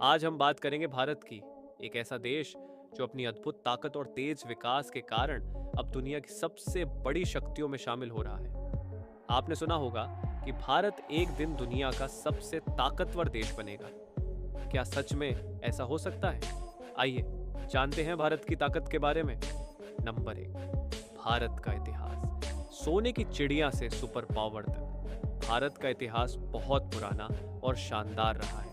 आज हम बात करेंगे भारत की, एक ऐसा देश जो अपनी अद्भुत ताकत और तेज विकास के कारण अब दुनिया की सबसे बड़ी शक्तियों में शामिल हो रहा है। आपने सुना होगा कि भारत एक दिन दुनिया का सबसे ताकतवर देश बनेगा। क्या सच में ऐसा हो सकता है? आइए जानते हैं भारत की ताकत के बारे में। नंबर 1, भारत का इतिहास। सोने की चिड़िया से सुपर पावर तक भारत का इतिहास बहुत पुराना और शानदार रहा है।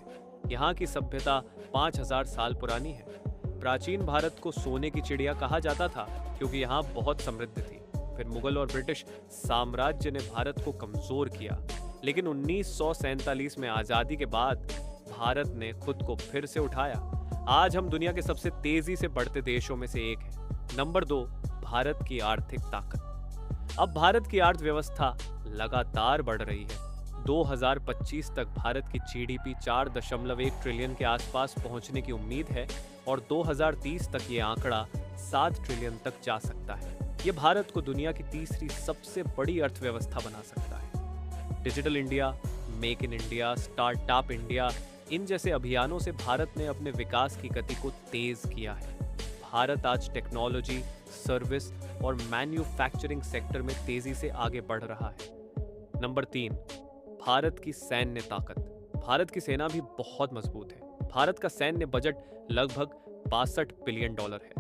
यहाँ की सभ्यता 5000 साल पुरानी है। प्राचीन भारत को सोने की चिड़िया कहा जाता था क्योंकि यहाँ बहुत समृद्ध थी। फिर मुगल और ब्रिटिश साम्राज्य ने भारत को कमजोर किया, लेकिन 1947 में आजादी के बाद भारत ने खुद को फिर से उठाया। आज हम दुनिया के सबसे तेजी से बढ़ते देशों में से एक हैं। नंबर 2, भारत की आर्थिक ताकत। अब भारत की अर्थव्यवस्था लगातार बढ़ रही है। 2025 तक भारत की जीडीपी 4.1 ट्रिलियन के आसपास पहुंचने की उम्मीद है और 2030 तक ये आंकड़ा 7 ट्रिलियन तक जा सकता है। ये भारत को दुनिया की तीसरी सबसे बड़ी अर्थव्यवस्था बना सकता है। Digital India, make in India, startup India, इन जैसे अभियानों से भारत ने अपने विकास की गति को तेज किया है। भारत आज टेक्नोलॉजी, सर्विस और मैन्युफैक्चरिंग सेक्टर में तेजी से आगे बढ़ रहा है। नंबर 3, भारत की सैन्य ताकत। भारत की सेना भी बहुत मजबूत है। भारत का सैन्य बजट लगभग $62 बिलियन है।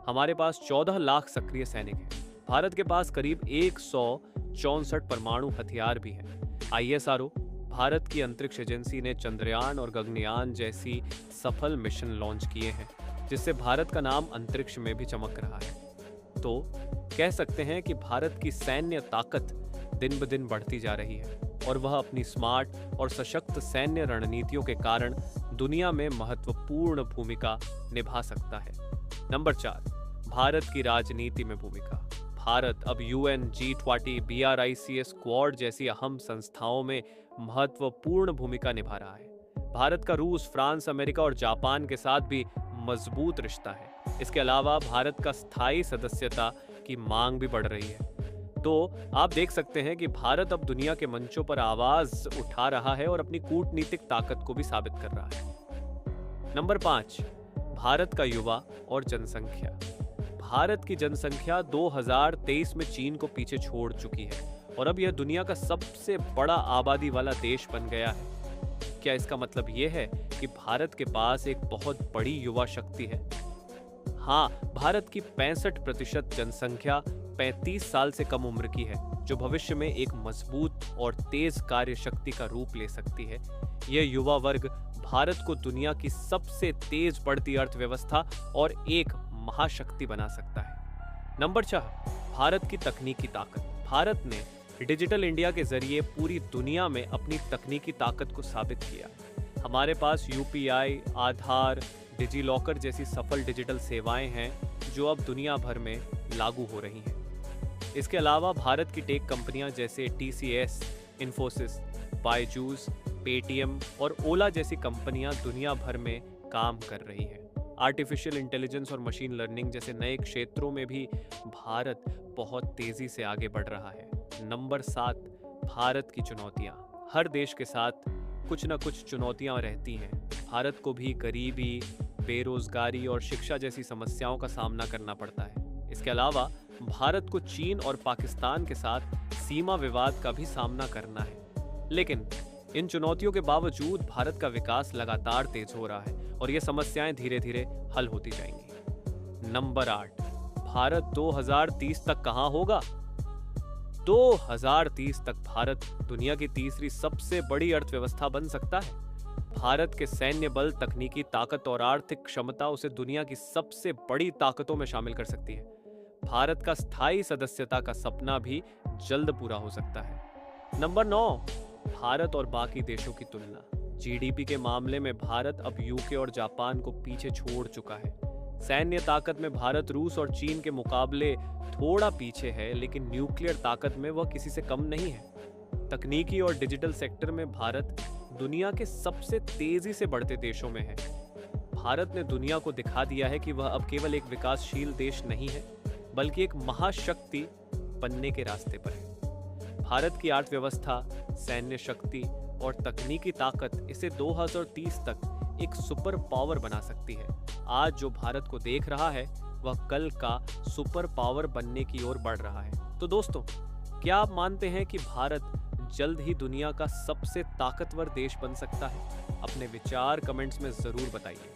हमारे पास 14 लाख सक्रिय सैनिक हैं। भारत के पास करीब 164 परमाणु हथियार भी हैं। आईएसआरओ, भारत की अंतरिक्ष एजेंसी, ने चंद्रयान और गगनयान जैसी सफल मिशन लॉन्च किए हैं, जिससे भारत का नाम अंतरिक्ष में भी चमक रहा है। तो कह सकते हैं कि भारत की सैन्य ताकत दिन ब दिन बढ़ती जा रही है और वह अपनी स्मार्ट और सशक्त सैन्य रणनीतियों के कारण दुनिया में महत्वपूर्ण भूमिका निभा सकता है। नंबर 4, भारत की राजनीति में भूमिका। भारत अब यूएन, G20, BRICS क्वाड जैसी अहम संस्थाओं में महत्वपूर्ण भूमिका निभा रहा है। भारत का रूस, फ्रांस, अमेरिका और जापान के साथ भी मजबूत रिश्ता है। इसके अलावा भारत का स्थायी सदस्यता की मांग भी बढ़ रही है। तो आप देख सकते हैं कि भारत अब दुनिया के मंचों पर आवाज उठा रहा है और अपनी कूटनीतिक ताकत को भी साबित कर रहा है। नंबर 5, भारत का युवा और जनसंख्या। भारत की जनसंख्या 2023 में चीन को पीछे छोड़ चुकी है और अब यह दुनिया का सबसे बड़ा आबादी वाला देश बन गया है। क्या इसका मतलब यह है कि भारत के पास एक बहुत बड़ी युवा शक्ति है? हाँ, भारत की 65% जनसंख्या 35 साल से कम उम्र की है, जो भविष्य में एक मजबूत और तेज कार्य शक्ति का रूप ले सकती है। यह युवा वर्ग भारत को दुनिया की सबसे तेज बढ़ती अर्थव्यवस्था और एक महाशक्ति बना सकता है। नंबर 4, भारत की तकनीकी ताकत। भारत ने डिजिटल इंडिया के जरिए पूरी दुनिया में अपनी तकनीकी ताकत को साबित किया। हमारे पास यूपीआई, आधार, डिजिलॉकर जैसी सफल डिजिटल सेवाएं हैं जो अब दुनिया भर में लागू हो रही हैं। इसके अलावा भारत की टेक कंपनियां जैसे TCS, इन्फोसिस, बायजूस, पेटीएम और ओला जैसी कंपनियां दुनिया भर में काम कर रही हैं। आर्टिफिशियल इंटेलिजेंस और मशीन लर्निंग जैसे नए क्षेत्रों में भी भारत बहुत तेजी से आगे बढ़ रहा है। नंबर 7, भारत की चुनौतियां। हर देश के साथ कुछ न कुछ चुनौतियां रहती हैं। भारत को भी गरीबी, बेरोजगारी और शिक्षा जैसी समस्याओं का सामना करना पड़ता है। इसके अलावा भारत को चीन और पाकिस्तान के साथ सीमा विवाद का भी सामना करना है। लेकिन इन चुनौतियों के बावजूद भारत का विकास लगातार तेज हो रहा है और ये समस्याएं धीरे धीरे हल होती जाएंगी। नंबर 8, भारत 2030 तक कहां होगा? 2030 तक भारत दुनिया की तीसरी सबसे बड़ी अर्थव्यवस्था बन सकता है। भारत के सैन्य बल, तकनीकी ताकत और आर्थिक क्षमता उसे दुनिया की सबसे बड़ी ताकतों में शामिल कर सकती है। भारत का स्थायी सदस्यता का सपना भी जल्द पूरा हो सकता है। नंबर 9, भारत और बाकी देशों की तुलना। जीडीपी के मामले में भारत अब यूके और जापान को पीछे छोड़ चुका है। सैन्य ताकत में भारत रूस और चीन के मुकाबले थोड़ा पीछे है, लेकिन न्यूक्लियर ताकत में वह किसी से कम नहीं है। तकनीकी और डिजिटल सेक्टर में भारत दुनिया के सबसे तेजी से बढ़ते देशों में है। भारत ने दुनिया को दिखा दिया है कि वह अब केवल एक विकासशील देश नहीं है, बल्कि एक महाशक्ति बनने के रास्ते पर है। भारत की अर्थव्यवस्था, सैन्य शक्ति और तकनीकी ताकत इसे 2030 तक एक सुपर पावर बना सकती है। आज जो भारत को देख रहा है वह कल का सुपर पावर बनने की ओर बढ़ रहा है। तो दोस्तों, क्या आप मानते हैं कि भारत जल्द ही दुनिया का सबसे ताकतवर देश बन सकता है? अपने विचार कमेंट्स में जरूर बताइए।